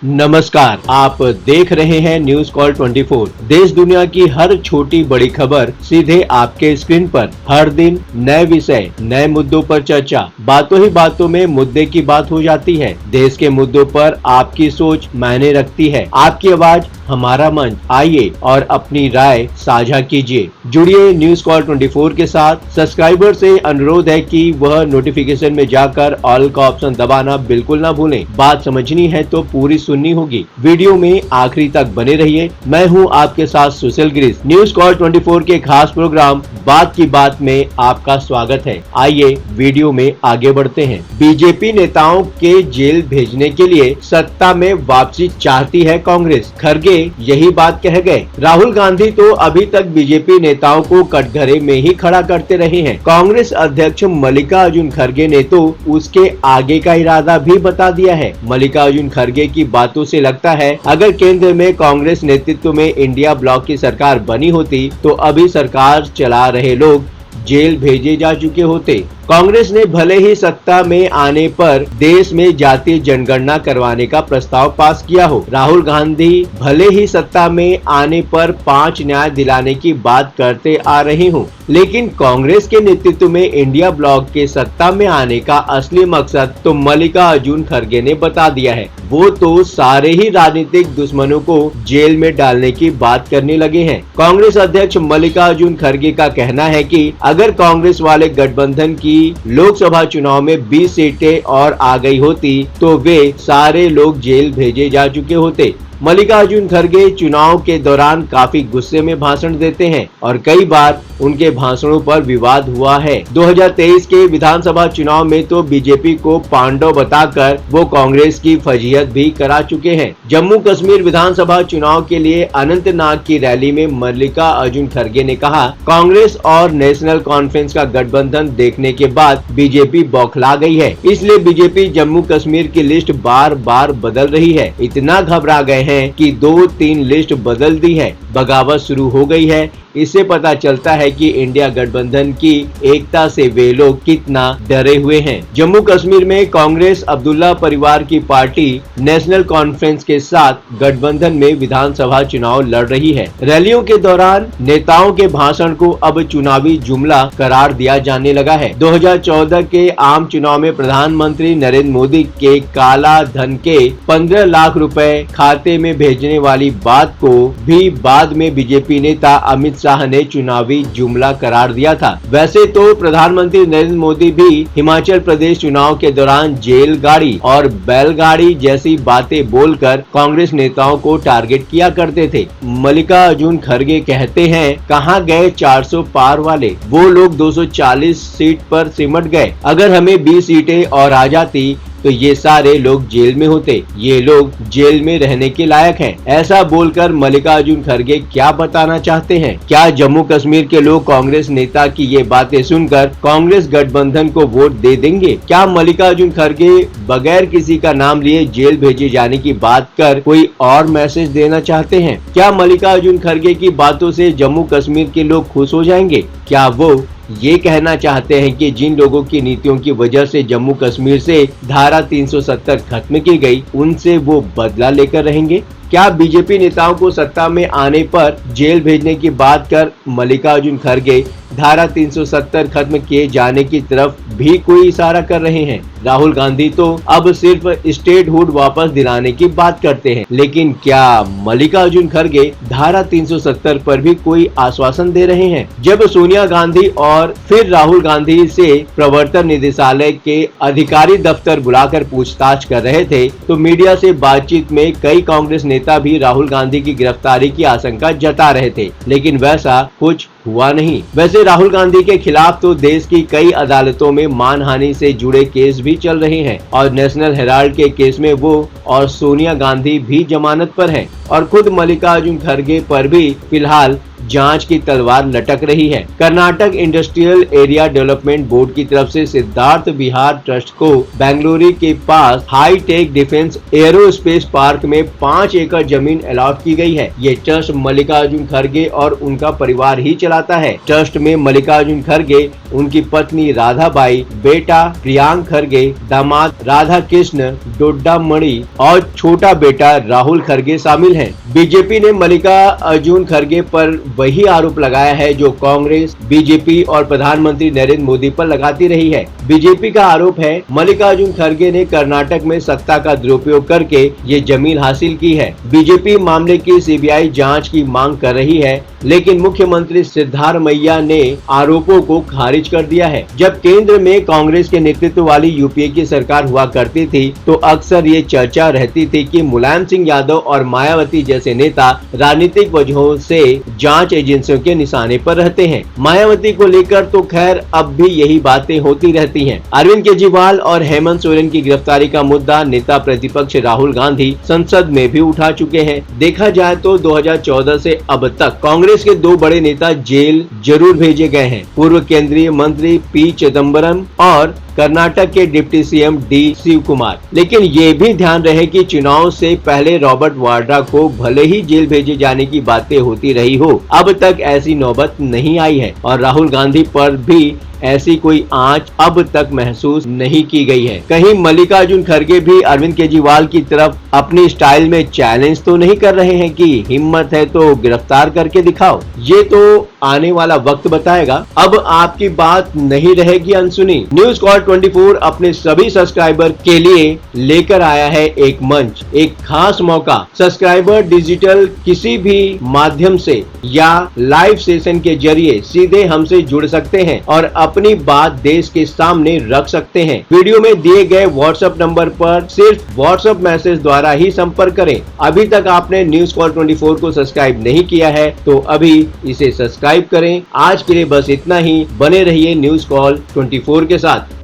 नमस्कार, आप देख रहे हैं न्यूज कॉल 24। देश दुनिया की हर छोटी बड़ी खबर सीधे आपके स्क्रीन पर। हर दिन नए विषय, नए मुद्दों पर चर्चा। बातों ही बातों में मुद्दे की बात हो जाती है। देश के मुद्दों पर आपकी सोच मायने रखती है। आपकी आवाज हमारा मंच। आइए और अपनी राय साझा कीजिए। जुड़िए न्यूज कॉल 24 के साथ। सब्सक्राइबर से अनुरोध है कि वह नोटिफिकेशन में जाकर ऑल का ऑप्शन दबाना बिल्कुल ना भूलें। बात समझनी है तो पूरी सुननी होगी। वीडियो में आखिरी तक बने रहिए। मैं हूं आपके साथ सुशील गिरीश। न्यूज कॉल 24 के खास प्रोग्राम बात की बात में आपका स्वागत है। आइए वीडियो में आगे बढ़ते हैं। बीजेपी नेताओं के जेल भेजने के लिए सत्ता में वापसी चाहती है कांग्रेस। खरगे यही बात कह गए। राहुल गांधी तो अभी तक बीजेपी नेताओं को कटघरे में ही खड़ा करते रहे हैं। कांग्रेस अध्यक्ष मल्लिकार्जुन खरगे ने तो उसके आगे का इरादा भी बता दिया है। मल्लिकार्जुन खरगे की बातों से लगता है अगर केंद्र में कांग्रेस नेतृत्व में इंडिया ब्लॉक की सरकार बनी होती तो अभी सरकार चला रहे लोग जेल भेजे जा चुके होते। कांग्रेस ने भले ही सत्ता में आने पर देश में जातीय जनगणना करवाने का प्रस्ताव पास किया हो, राहुल गांधी भले ही सत्ता में आने पर 5 न्याय दिलाने की बात करते आ रहे हों, लेकिन कांग्रेस के नेतृत्व में इंडिया ब्लॉक के सत्ता में आने का असली मकसद तो मल्लिकार्जुन खरगे ने बता दिया है। वो तो सारे ही राजनीतिक दुश्मनों को जेल में डालने की बात करने लगे हैं। कांग्रेस अध्यक्ष मल्लिकार्जुन खरगे का कहना है कि अगर कांग्रेस वाले गठबंधन की लोकसभा चुनाव में 20 सीटें और आ गई होती तो वे सारे लोग जेल भेजे जा चुके होते। मल्लिकार्जुन खरगे चुनाव के दौरान काफी गुस्से में भाषण देते हैं और कई बार उनके भाषणों पर विवाद हुआ है। 2023 के विधानसभा चुनाव में तो बीजेपी को पांडव बताकर वो कांग्रेस की फजीहत भी करा चुके हैं। जम्मू कश्मीर विधानसभा चुनाव के लिए अनंतनाग की रैली में मल्लिकार्जुन खरगे ने कहा, कांग्रेस और नेशनल कॉन्फ्रेंस का गठबंधन देखने के बाद बीजेपी बौखला गई है, इसलिए बीजेपी जम्मू कश्मीर की लिस्ट बार बार बदल रही है। इतना घबरा गए हैं कि 2-3 लिस्ट बदल दी है, बगावत शुरू हो गई है। इससे पता चलता है कि इंडिया गठबंधन की एकता से वे लोग कितना डरे हुए हैं। जम्मू कश्मीर में कांग्रेस अब्दुल्ला परिवार की पार्टी नेशनल कॉन्फ्रेंस के साथ गठबंधन में विधानसभा चुनाव लड़ रही है। रैलियों के दौरान नेताओं के भाषण को अब चुनावी जुमला करार दिया जाने लगा है। 2014 के आम चुनाव में प्रधानमंत्री नरेंद्र मोदी के काला धन के 15 लाख रुपए खाते में भेजने वाली बात को भी बाद में बीजेपी नेता अमित शाह ने चुनावी जुमला करार दिया था। वैसे तो प्रधानमंत्री नरेंद्र मोदी भी हिमाचल प्रदेश चुनाव के दौरान जेल गाड़ी और बैलगाड़ी जैसी बातें बोलकर कांग्रेस नेताओं को टारगेट किया करते थे। मल्लिकार्जुन खरगे कहते हैं, कहां गए 400 पार वाले, वो लोग 240 सीट पर सिमट गए। अगर हमें 20 सीटें और आ जाती तो ये सारे लोग जेल में होते। ये लोग जेल में रहने के लायक हैं। ऐसा बोलकर मल्लिकार्जुन खरगे क्या बताना चाहते हैं? क्या जम्मू कश्मीर के लोग कांग्रेस नेता की ये बातें सुनकर कांग्रेस गठबंधन को वोट दे देंगे? क्या मल्लिकार्जुन खरगे बगैर किसी का नाम लिए जेल भेजे जाने की बात कर कोई और मैसेज देना चाहते हैं? क्या मल्लिकार्जुन खरगे की बातों से जम्मू कश्मीर के लोग खुश हो जाएंगे? क्या वो ये कहना चाहते हैं कि जिन लोगों की नीतियों की वजह से जम्मू कश्मीर से धारा 370 खत्म की गई, उनसे वो बदला लेकर रहेंगे? क्या बीजेपी नेताओं को सत्ता में आने पर जेल भेजने की बात कर मल्लिकार्जुन खरगे धारा 370 खत्म किए जाने की तरफ भी कोई इशारा कर रहे हैं? राहुल गांधी तो अब सिर्फ स्टेटहुड वापस दिलाने की बात करते हैं, लेकिन क्या मल्लिकार्जुन खरगे धारा 370 पर भी कोई आश्वासन दे रहे हैं? जब सोनिया गांधी और फिर राहुल गांधी से प्रवर्तन निदेशालय के अधिकारी दफ्तर बुलाकर पूछताछ कर रहे थे तो मीडिया से बातचीत में कई कांग्रेस नेता भी राहुल गांधी की गिरफ्तारी की आशंका जता रहे थे, लेकिन वैसा कुछ हुआ नहीं। वैसे राहुल गांधी के खिलाफ तो देश की कई अदालतों में मानहानि से जुड़े केस भी चल रहे हैं और नेशनल हेराल्ड के केस में वो और सोनिया गांधी भी जमानत पर हैं और खुद मल्लिकार्जुन खरगे पर भी फिलहाल जांच की तलवार लटक रही है। Karnataka industrial area development board की तरफ से सिद्धार्थ विहार ट्रस्ट को बेंगलुरु के पास high tech defence aerospace park में 5 एकड़ जमीन अलॉट की गई है। ये ट्रस्ट मल्लिकार्जुन खड़गे और उनका परिवार ही चलाता है। ट्रस्ट में मल्लिकार्जुन खड़गे, उनकी पत्नी राधाबाई, बेटा प्रियांक खड़गे, दामाद राधा कृष्ण डोड्डामणि और छोटा बेटा राहुल खड़गे शामिल हैं। बीजेपी ने मल्लिकार्जुन खड़गे पर वही आरोप लगाया है जो कांग्रेस, बीजेपी और प्रधानमंत्री नरेंद्र मोदी पर लगाती रही है। बीजेपी का आरोप है मल्लिकार्जुन खड़गे ने कर्नाटक में सत्ता का दुरुपयोग करके ये जमीन हासिल की है। बीजेपी मामले की सीबीआई जांच की मांग कर रही है, लेकिन मुख्यमंत्री सिद्धारमैया ने आरोपों को खारिज कर दिया है। जब केंद्र में कांग्रेस के नेतृत्व वाली यूपीए की सरकार हुआ करती थी तो अक्सर ये चर्चा रहती थी कि मुलायम सिंह यादव और मायावती जैसे नेता राजनीतिक वजहों से जांच एजेंसियों के निशाने पर रहते हैं। मायावती को लेकर तो खैर अब भी यही बातें होती रहती हैं। अरविंद केजरीवाल और हेमंत सोरेन की गिरफ्तारी का मुद्दा नेता प्रतिपक्ष राहुल गांधी संसद में भी उठा चुके हैं। देखा जाए तो 2014 से अब तक कांग्रेस के 2 बड़े नेता जेल जरूर भेजे गए हैं, पूर्व केंद्रीय मंत्री पी चिदम्बरम और कर्नाटक के deputy CM D Shivakumar. लेकिन ये भी ध्यान रहे कि चुनाव से पहले रॉबर्ट वाड्रा को भले ही जेल भेजे जाने की बातें होती रही हो, अब तक ऐसी नौबत नहीं आई है और राहुल गांधी पर भी ऐसी कोई आंच अब तक महसूस नहीं की गई है। कहीं मल्लिकार्जुन खड़गे भी अरविंद केजरीवाल की तरफ अपनी स्टाइल में चैलेंज तो नहीं कर रहे हैं कि हिम्मत है तो गिरफ्तार करके दिखाओ? ये तो आने वाला वक्त बताएगा। अब आपकी बात नहीं रहेगी अनसुनी। न्यूज कॉल 24 अपने सभी सब्सक्राइबर के लिए लेकर आया है एक मंच, एक खास मौका। सब्सक्राइबर डिजिटल किसी भी माध्यम से या लाइव सेशन के जरिए सीधे हमसे जुड़ सकते हैं और अपनी बात देश के सामने रख सकते हैं। वीडियो में दिए गए व्हाट्सएप नंबर पर सिर्फ व्हाट्सएप मैसेज द्वारा ही संपर्क करें। अभी तक आपने न्यूज कॉल 24 को सब्सक्राइब नहीं किया है तो अभी इसे सब्सक्राइब करें। आज के लिए बस इतना ही। बने रहिए न्यूज कॉल 24 के साथ।